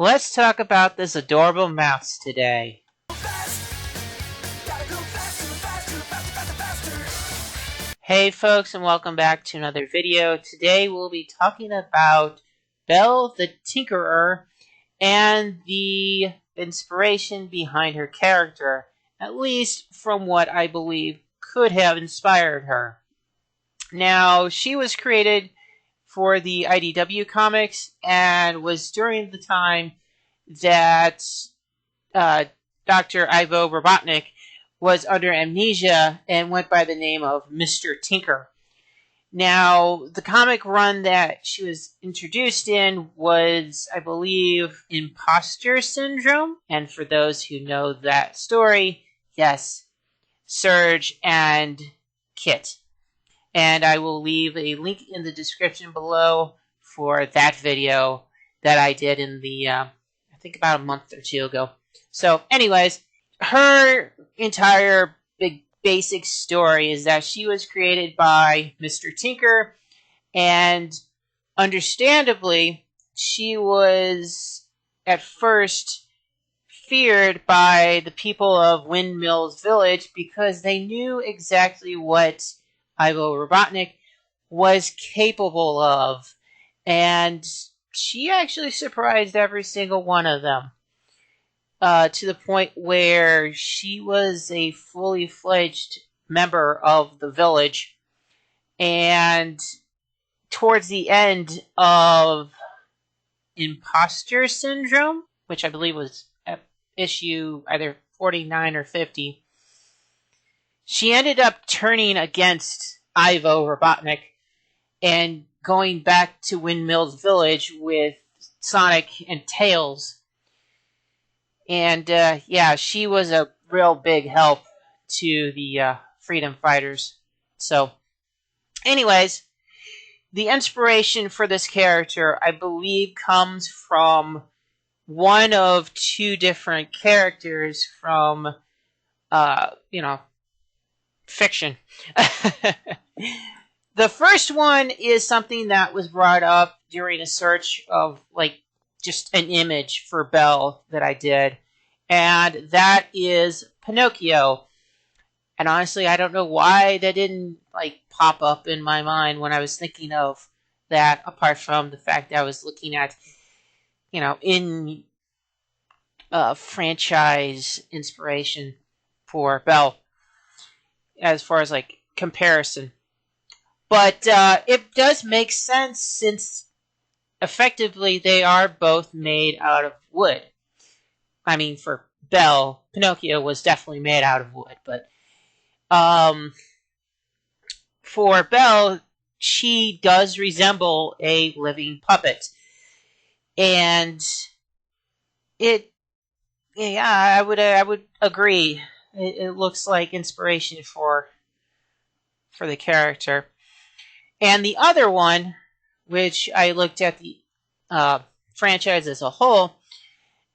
Let's talk about this adorable mouse today. Hey folks, and welcome back to another video. Today we'll be talking about Belle the Tinkerer and the inspiration behind her character, at least from what I believe could have inspired her. Now, she was created for the IDW comics and was during the time that Dr. Ivo Robotnik was under amnesia and went by the name of Mr. Tinker. Now, the comic run that she was introduced in was, I believe, Imposter Syndrome. And for those who know that story, yes, Serge and Kit. And I will leave a link in the description below for that video that I did in the, I think about a month or two ago. So, anyways, her entire big basic story is that she was created by Mr. Tinker, and understandably, she was at first feared by the people of Windmills Village because they knew exactly what Ivo Robotnik was capable of, and she actually surprised every single one of them. To the point where she was a fully fledged member of the village. And towards the end of Imposter Syndrome, which I believe was at issue either 49 or 50, she ended up turning against Ivo Robotnik and going back to Windmills Village with Sonic and Tails. And, yeah, she was a real big help to the freedom fighters. So, anyways, the inspiration for this character, I believe, comes from one of two different characters from, fiction. The first one is something that was brought up during a search of, just an image for Belle that I did, and that is Pinocchio. And honestly, I don't know why that didn't pop up in my mind when I was thinking of that, apart from the fact that I was looking at, in franchise inspiration for Belle, as far as comparison. But it does make sense since effectively, they are both made out of wood. I mean, for Belle, Pinocchio was definitely made out of wood, but for Belle, she does resemble a living puppet. And I would agree. It looks like inspiration for the character. And the other one, which I looked at the franchise as a whole,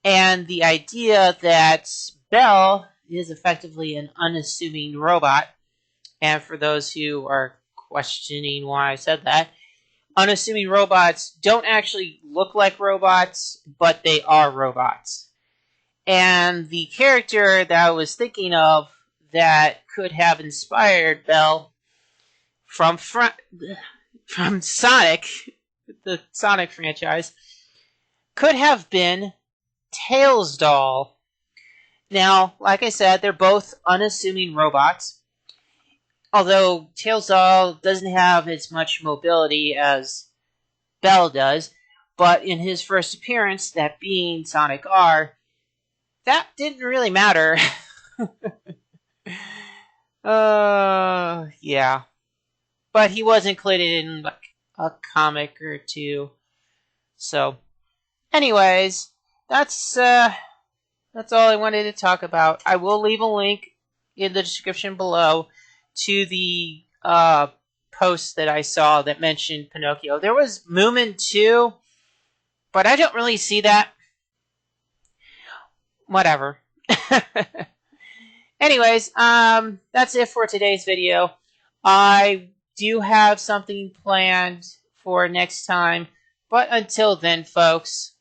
and the idea that Belle is effectively an unassuming robot. And for those who are questioning why I said that, unassuming robots don't actually look like robots, but they are robots. And the character that I was thinking of that could have inspired Belle from Sonic, the Sonic franchise, could have been Tails Doll. Now, like I said, they're both unassuming robots. Although Tails Doll doesn't have as much mobility as Belle does, but in his first appearance, that being Sonic R, that didn't really matter. Yeah. But he was included in a comic or two. So, anyways, that's all I wanted to talk about. I will leave a link in the description below to the post that I saw that mentioned Pinocchio. There was Moomin too, but I don't really see that. Whatever. Anyways, that's it for today's video. I do have something planned for next time, but until then, folks,